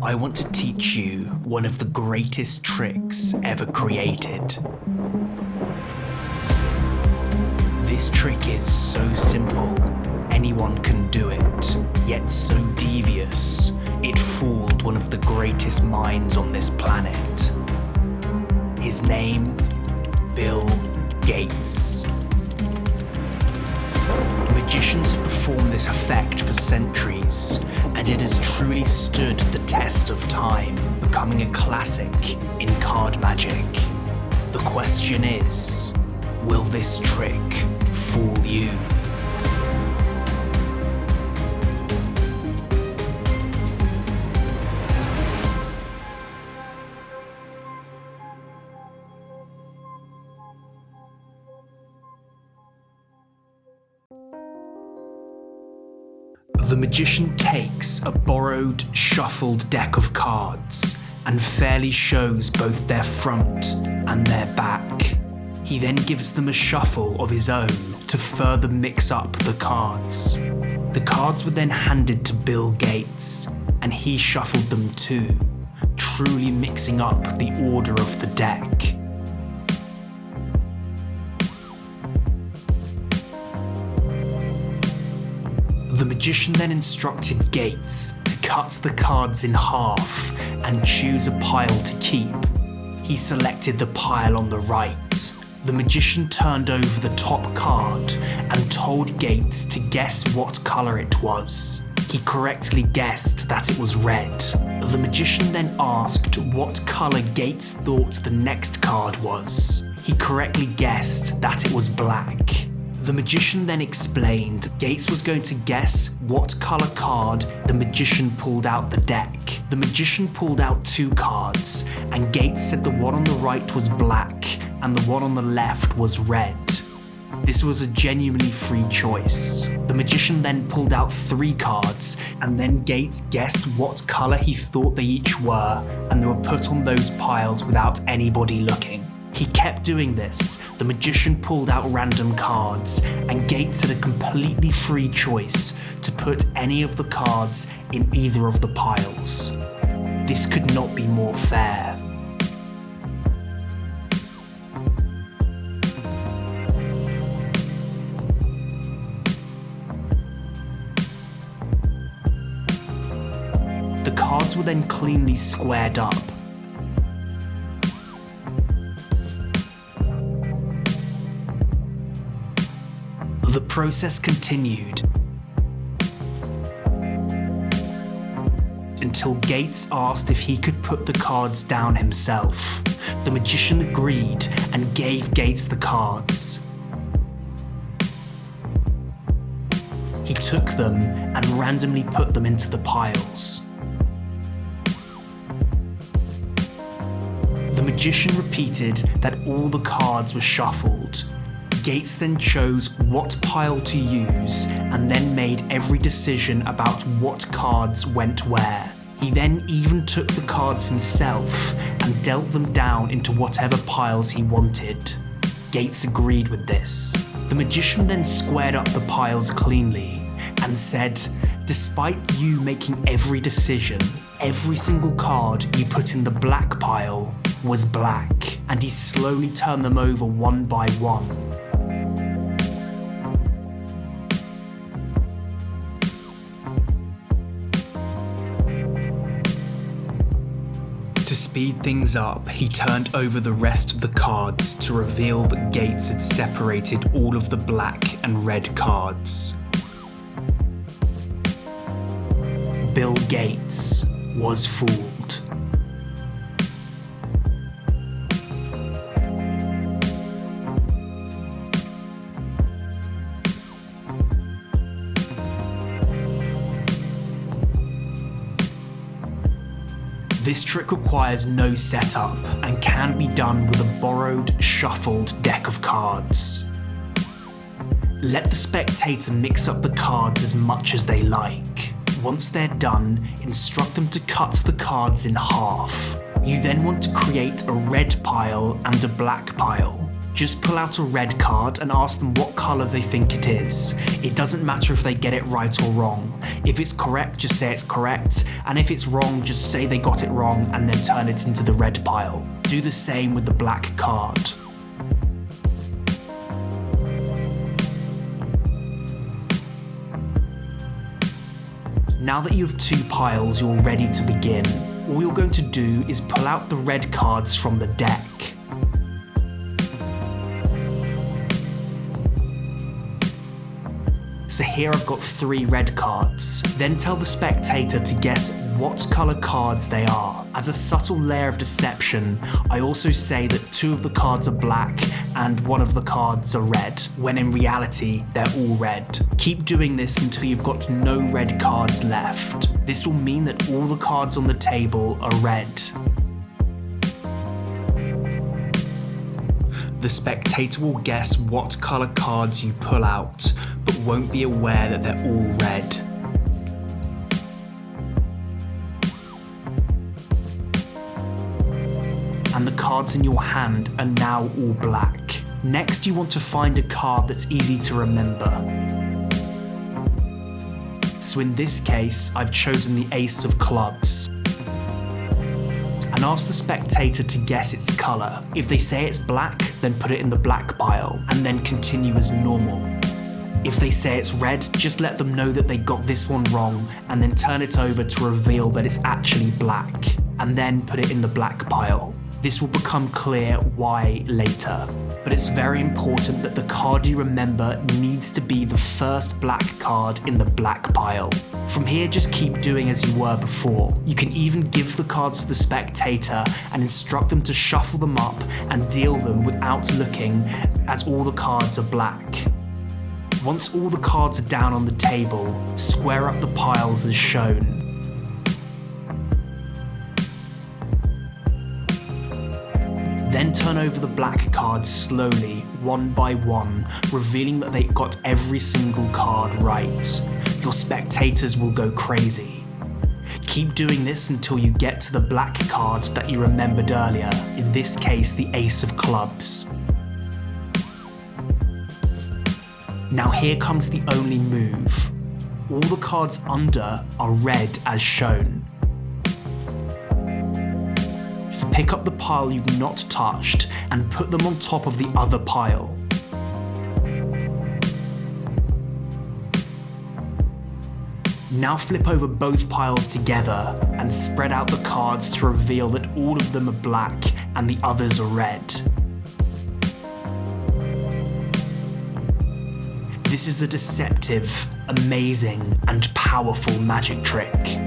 I want to teach you one of the greatest tricks ever created. This trick is so simple, anyone can do it, yet so devious, it fooled one of the greatest minds on this planet. His name, Bill Gates. Magicians have performed this effect for centuries, and it has truly stood the test of time, becoming a classic in card magic. The question is, will this trick fool you? The magician takes a borrowed, shuffled deck of cards and fairly shows both their front and their back. He then gives them a shuffle of his own to further mix up the cards. The cards were then handed to Bill Gates, and he shuffled them too, truly mixing up the order of the deck. The magician then instructed Gates to cut the cards in half and choose a pile to keep. He selected the pile on the right. The magician turned over the top card and told Gates to guess what colour it was. He correctly guessed that it was red. The magician then asked what colour Gates thought the next card was. He correctly guessed that it was black. The magician then explained Gates was going to guess what colour card the magician pulled out the deck. The magician pulled out two cards, and Gates said the one on the right was black and the one on the left was red. This was a genuinely free choice. The magician then pulled out three cards, and then Gates guessed what colour he thought they each were, and they were put on those piles without anybody looking. He kept doing this. The magician pulled out random cards, and Gates had a completely free choice to put any of the cards in either of the piles. This could not be more fair. The cards were then cleanly squared up. The process continued until Gates asked if he could put the cards down himself. The magician agreed and gave Gates the cards. He took them and randomly put them into the piles. The magician repeated that all the cards were shuffled. Gates then chose what pile to use and then made every decision about what cards went where. He then even took the cards himself and dealt them down into whatever piles he wanted. Gates agreed with this. The magician then squared up the piles cleanly and said, "Despite you making every decision, every single card you put in the black pile was black," and he slowly turned them over one by one. To speed things up, he turned over the rest of the cards to reveal that Gates had separated all of the black and red cards. Bill Gates was fooled. This trick requires no setup and can be done with a borrowed, shuffled deck of cards. Let the spectator mix up the cards as much as they like. Once they're done, instruct them to cut the cards in half. You then want to create a red pile and a black pile. Just pull out a red card and ask them what colour they think it is. It doesn't matter if they get it right or wrong. If it's correct, just say it's correct, and if it's wrong, just say they got it wrong and then turn it into the red pile. Do the same with the black card. Now that you have 2 piles, you're ready to begin. All you're going to do is pull out the red cards from the deck. So here I've got 3 red cards. Then tell the spectator to guess what colour cards they are. As a subtle layer of deception, I also say that 2 of the cards are black and 1 of the cards are red, when in reality they're all red. Keep doing this until you've got no red cards left. This will mean that all the cards on the table are red. The spectator will guess what colour cards you pull out, but won't be aware that they're all red. And the cards in your hand are now all black. Next, you want to find a card that's easy to remember. So in this case, I've chosen the Ace of Clubs. And ask the spectator to guess its colour. If they say it's black, then put it in the black pile, and then continue as normal. If they say it's red, just let them know that they got this one wrong, and then turn it over to reveal that it's actually black, and then put it in the black pile. This will become clear why later. But it's very important that the card you remember needs to be the first black card in the black pile. From here, just keep doing as you were before. You can even give the cards to the spectator and instruct them to shuffle them up and deal them without looking, as all the cards are black. Once all the cards are down on the table, square up the piles as shown. Then turn over the black cards slowly, one by one, revealing that they got every single card right. Your spectators will go crazy. Keep doing this until you get to the black card that you remembered earlier, in this case the Ace of Clubs. Now here comes the only move. All the cards under are red as shown. So pick up the pile you've not touched and put them on top of the other pile. Now flip over both piles together and spread out the cards to reveal that all of them are black and the others are red. This is a deceptive, amazing, and powerful magic trick.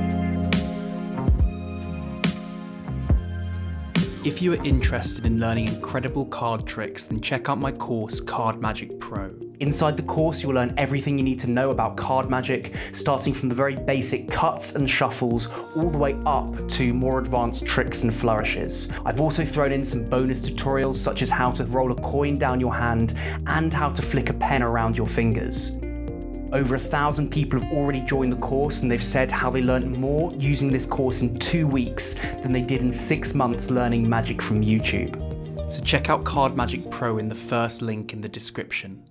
If you are interested in learning incredible card tricks, then check out my course, Card Magic Pro. Inside the course, you will learn everything you need to know about card magic, starting from the very basic cuts and shuffles, all the way up to more advanced tricks and flourishes. I've also thrown in some bonus tutorials, such as how to roll a coin down your hand and how to flick a pen around your fingers. Over 1,000 people have already joined the course, and they've said how they learned more using this course in 2 weeks than they did in 6 months learning magic from YouTube. So check out Card Magic Pro in the first link in the description.